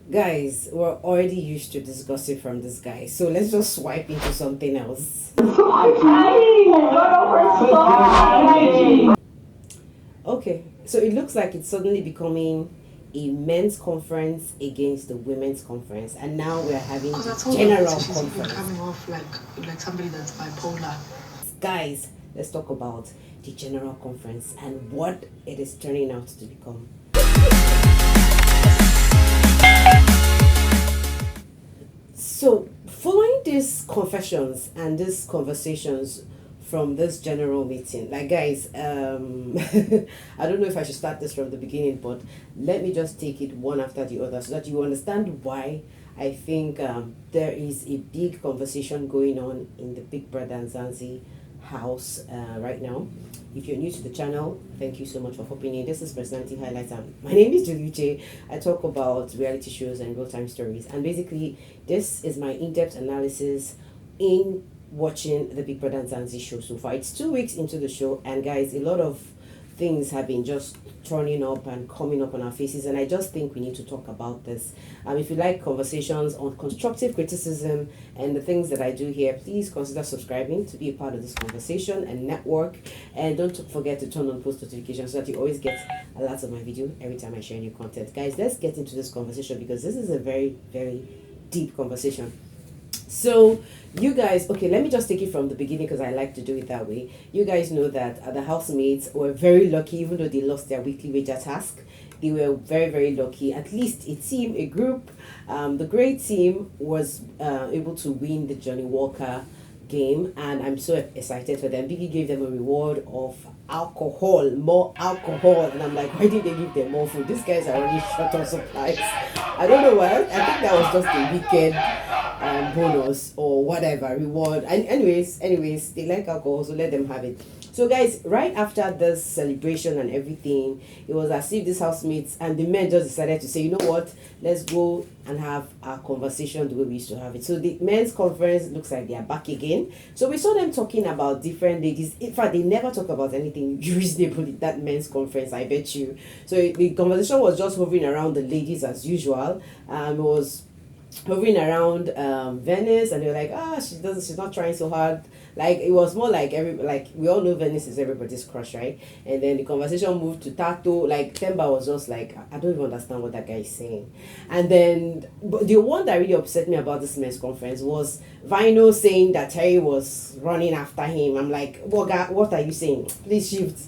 Guys, we're already used to this gossip from this guy, so let's just swipe into something else. Okay, so it looks like it's suddenly becoming a men's conference against the women's conference, and now we're having general conference. Coming off like somebody that's bipolar. Guys, let's talk about the general conference and what it is turning out to become. So, following these confessions and these conversations from this general meeting, like guys, I don't know if I should start this from the beginning, but let me just take it one after the other so that you understand why I think there is a big conversation going on in the Bbmzansi house right now. If you're new to the channel, thank you so much for hopping in. This is Personality Highlights. My name is Julie. I talk about reality shows and real-time stories, and basically this is my in-depth analysis in watching the Bbmzansi show so far. It's 2 weeks into the show, and guys, a lot of things have been just turning up and coming up on our faces, and I just think we need to talk about this. If you like conversations on constructive criticism and the things that I do here, please consider subscribing to be a part of this conversation and network, and don't forget to turn on post notifications so that you always get alerts of my video every time I share new content. Guys, let's get into this conversation because this is a very, very deep conversation. So you guys, okay, let me just take it from the beginning because I like to do it that way. You guys know that the housemates were very lucky, even though they lost their weekly wager task. They were very, very lucky. At least a team, a group, the great team was able to win the Johnny Walker game, and I'm so excited for them. Biggie gave them a reward of alcohol, more alcohol, and I'm like, why did they give them more food? These guys are already short on supplies. I don't know why. I think that was just a weekend bonus or whatever reward. And anyways, they like alcohol, so let them have it. So guys, right after this celebration and everything, it was as if these housemates and the men just decided to say, you know what, let's go and have our conversation the way we used to have it. So the men's conference looks like they are back again. So we saw them talking about different ladies. In fact, they never talk about anything reasonable in that men's conference, I bet you. So the conversation was just hovering around the ladies as usual. It was hovering around Venice, and they were like, she's not trying so hard. Like, it was more like we all know Venice is everybody's crush, right? And then the conversation moved to Tato. Like, Temba was just like, I don't even understand what that guy is saying. And then but the one that really upset me about this men's conference was Vino saying that Terry was running after him. I'm like, what are you saying? Please shift.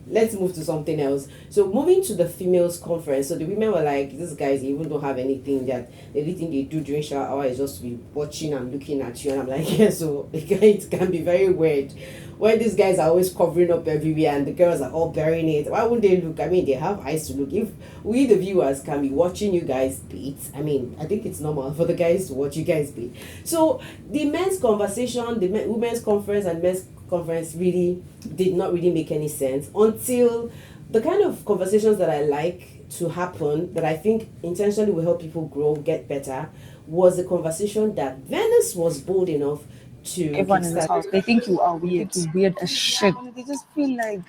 Let's move to something else. So moving to the females conference, so the women were like, these guys even don't have anything, that the only thing they do during shower hour is just to be watching and looking at you. And I'm like, yeah, so it can be very weird when these guys are always covering up everywhere and the girls are all burying it. Why wouldn't they look? I mean, they have eyes to look. If we the viewers can be watching you guys beat, I mean, I think it's normal for the guys to watch you guys beat. So the men's conversation, the women's conference and men's conference really did not really make any sense until the kind of conversations that I like to happen, that I think intentionally will help people grow, get better, was a conversation that Venice was bold enough to everyone in this house, they think you are weird. You're weird as shit. They just feel like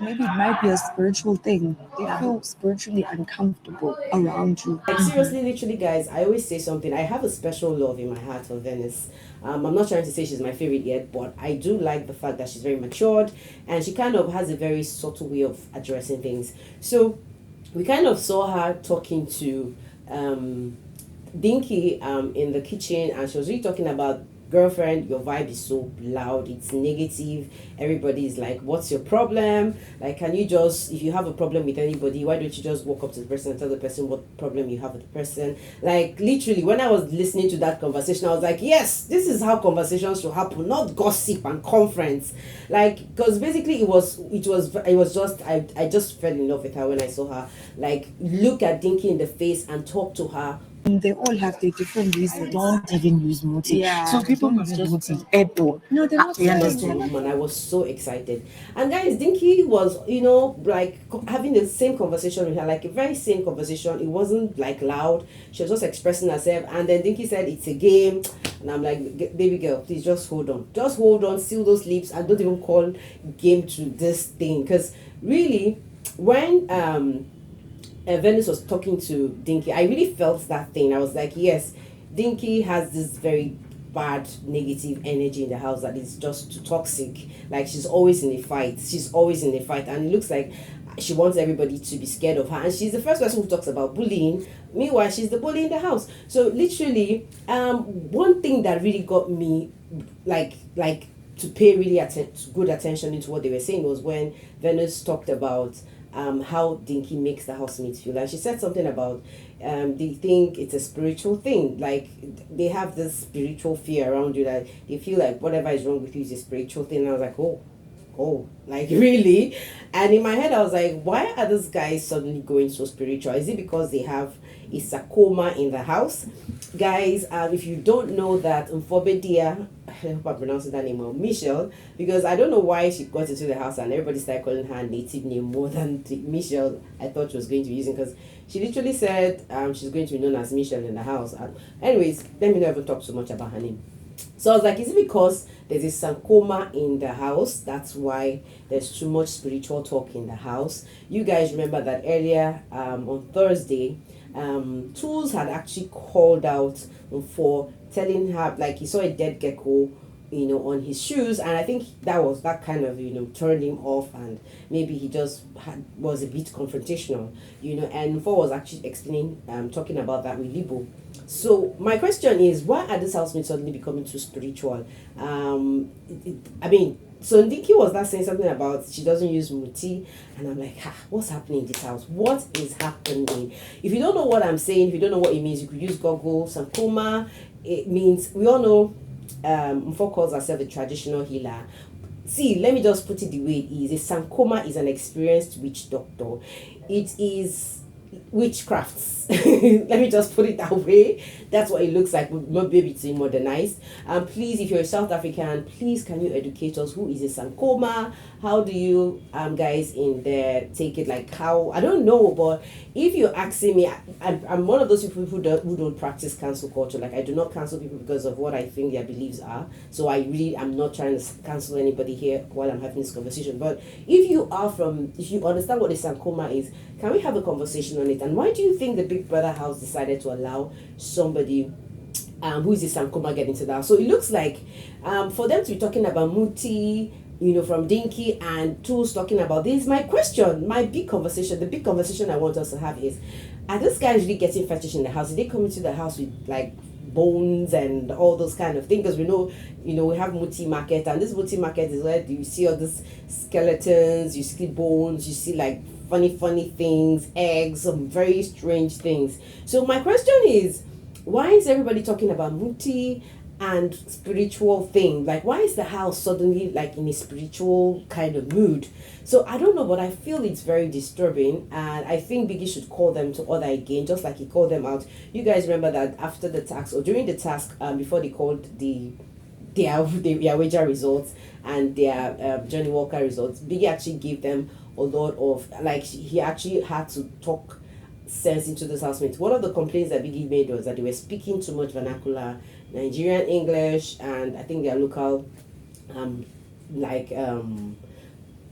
maybe it might be a spiritual thing. They feel spiritually uncomfortable around you. Like, seriously, literally, guys, I always say something. I have a special love in my heart for Venice. I'm not trying to say she's my favorite yet, but I do like the fact that she's very matured and she kind of has a very subtle way of addressing things. So we kind of saw her talking to Dinky in the kitchen, and she was really talking about, girlfriend, your vibe is so loud, it's negative, everybody is like, what's your problem? Like, can you just, if you have a problem with anybody, why don't you just walk up to the person and tell the person what problem you have with the person? Like, literally, when I was listening to that conversation, I was like, yes, this is how conversations should happen, not gossip and conference. Like, because basically it was just, I just fell in love with her when I saw her. Like, look at Dinky in the face and talk to her. They all have their different reasons. Don't even use multi. Yeah. So people must just be able. No, they're not. And I was so excited. And guys, Dinky was, like having the same conversation with her, like a very same conversation. It wasn't like loud. She was just expressing herself. And then Dinky said, it's a game. And I'm like, baby girl, please just hold on. Just hold on, seal those lips, and don't even call game to this thing. Because really, when Venus was talking to Dinky, I really felt that thing. I was like, yes, Dinky has this very bad negative energy in the house that is just too toxic. Like she's always in a fight. She's always in a fight, and it looks like she wants everybody to be scared of her. And she's the first person who talks about bullying. Meanwhile, she's the bully in the house. So literally, one thing that really got me, like to pay really good attention into what they were saying was when Venus talked about how Dinky makes the housemates feel. And she said something about they think it's a spiritual thing. Like they have this spiritual fear around you that they feel like whatever is wrong with you is a spiritual thing. And I was like, oh, like really? And in my head, I was like, why are these guys suddenly going so spiritual? Is it because they have a sarcoma in the house? Guys, if you don't know that Mpho, I hope I'm pronouncing that name well, Michelle, because I don't know why she got into the house and everybody started calling her native name more than the Michelle I thought she was going to be using, because she literally said she's going to be known as Michelle in the house. Anyways, let me not even talk so much about her name. So I was like, is it because there's a sarcoma in the house? That's why there's too much spiritual talk in the house. You guys remember that earlier on Thursday, Tools had actually called out for telling her, like, he saw a dead gecko, on his shoes, and I think that kind of turned him off, and maybe he just was a bit confrontational, and Mpho was actually explaining, talking about that with Libo. So my question is, why are these housemates suddenly becoming too spiritual? So Dinky was not saying something about she doesn't use muti, and I'm like, what's happening in this house? What is happening? If you don't know what I'm saying, if you don't know what it means, you could use Google. Sankoma, it means, we all know, Mpho calls herself a traditional healer. See, let me just put it the way it is. A Sankoma is an experienced witch doctor. It is witchcrafts. Let me just put it that way. That's what it looks like. Maybe it's modernized. Please, if you're a South African, please can you educate us? Who is a Sankoma? How do you guys in there take it? Like how? I don't know, but if you're asking me, I'm one of those people who don't practice cancel culture. Like I do not cancel people because of what I think their beliefs are. So I'm not trying to cancel anybody here while I'm having this conversation. But if you understand what a Sankoma is, can we have a conversation on it? And why do you think the Big Brother house decided to allow somebody who is a Sankoma get into the house? So it looks like for them to be talking about Muti, from Dinky, and Tools talking about this, my big conversation I want us to have is, are these guys really getting fetish in the house? Did they come into the house with like bones and all those kind of things? Because we know, we have Muti market, and this Muti market is where you see all these skeletons, you see bones, you see like funny things, eggs, some very strange things. So my question is, why is everybody talking about Muti and spiritual thing? Like, why is the house suddenly like in a spiritual kind of mood? So I don't know, but I feel it's very disturbing, and I think Biggie should call them to order again, just like he called them out. You guys remember that after the task, or during the task, before they called their wager results and their Johnny Walker results, Biggie actually gave them a lot of, like, he actually had to talk sense into this housemates. One of the complaints that Biggie made was that they were speaking too much vernacular Nigerian English, and I think their local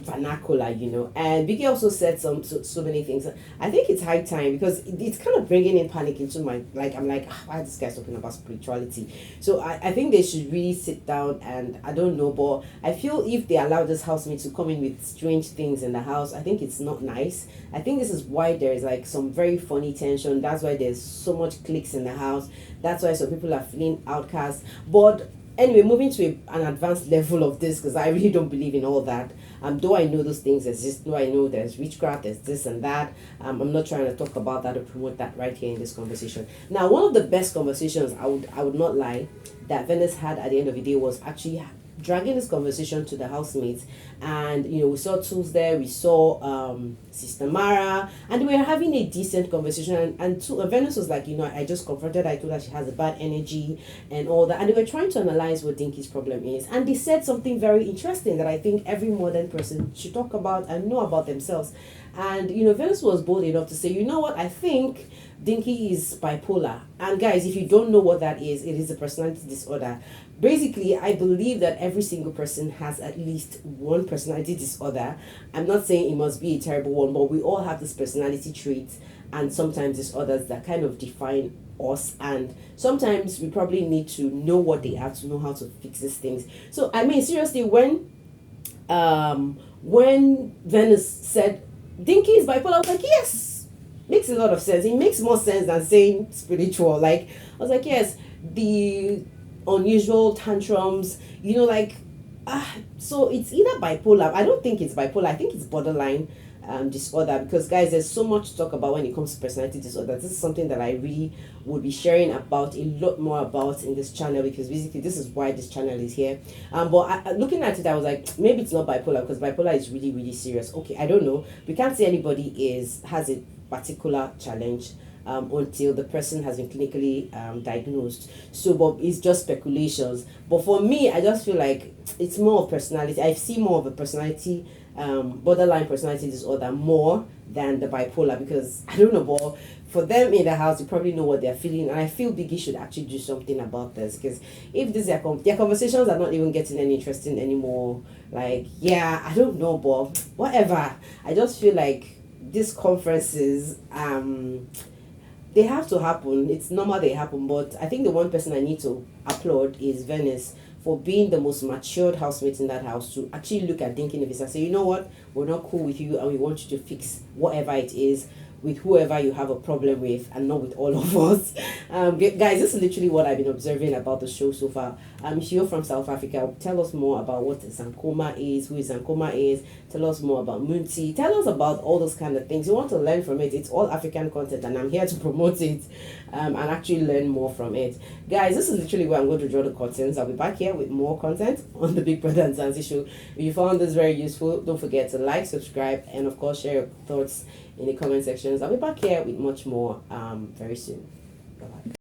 vernacular, and Biggie also said so many things. I think it's high time, because it's kind of bringing in panic into my, like, I'm like, why are this guy talking about spirituality? So I think they should really sit down, and I don't know, but I feel if they allow this housemate to come in with strange things in the house, I think it's not nice. I think this is why there's like some very funny tension. That's why there's so much cliques in the house. That's why some people are feeling outcast. But anyway, moving to an advanced level of this, because I really don't believe in all that. Though I know those things exist, though I know there's witchcraft, there's this and that, I'm not trying to talk about that or promote that right here in this conversation. Now, one of the best conversations, I would not lie, that Venice had at the end of the day was actually dragging this conversation to the housemates. And we saw Tools there, we saw Sister Mara, and we were having a decent conversation, and Venice was like, I just confronted her, I told her she has a bad energy and all that, and they were trying to analyze what Dinky's problem is, and they said something very interesting that I think every modern person should talk about and know about themselves. And Venice was bold enough to say, what, I think Dinky is bipolar. And guys, if you don't know what that is, it is a personality disorder. Basically, I believe that every single person has at least one personality disorder. I'm not saying it must be a terrible one, but we all have this personality trait. and sometimes it's others that kind of define us, and sometimes we probably need to know what they are to know how to fix these things. So I mean, seriously, when Venice said Dinky is bipolar, I was like, yes, makes a lot of sense. It makes more sense than saying spiritual. Like, I was like, yes, the unusual tantrums, like, so it's either bipolar. I don't think it's bipolar. I think it's borderline disorder, because guys, there's so much to talk about when it comes to personality disorder. This is something that I really would be sharing about a lot more about in this channel, because basically this is why this channel is here. But looking at it, I was like, maybe it's not bipolar, because bipolar is really, really serious. Okay, I don't know. We can't say anybody has a particular challenge until the person has been clinically diagnosed. So, but it's just speculations. But for me, I just feel like it's more of personality. I see more of a personality, borderline personality disorder more than the bipolar, because I don't know, but for them in the house, you probably know what they're feeling, and I feel Biggie should actually do something about this, because if their conversations are not even getting any interesting anymore, like, yeah, I don't know, but whatever. I just feel like these conferences, they have to happen. It's normal they happen, but I think the one person I need to applaud is Venice for being the most matured housemate in that house, to actually look at Dinky and say, you know what, we're not cool with you, and we want you to fix whatever it is with whoever you have a problem with, and not with all of us. Guys, this is literally what I've been observing about the show so far. If you're from South Africa, tell us more about what Zankoma is, who Zankoma is. Tell us more about Munti. Tell us about all those kind of things. You want to learn from it. It's all African content, and I'm here to promote it and actually learn more from it. Guys, this is literally where I'm going to draw the curtains. I'll be back here with more content on the Bbmzansi show. If you found this very useful, don't forget to like, subscribe, and of course share your thoughts in the comment sections. I'll be back here with much more very soon. Bye-bye.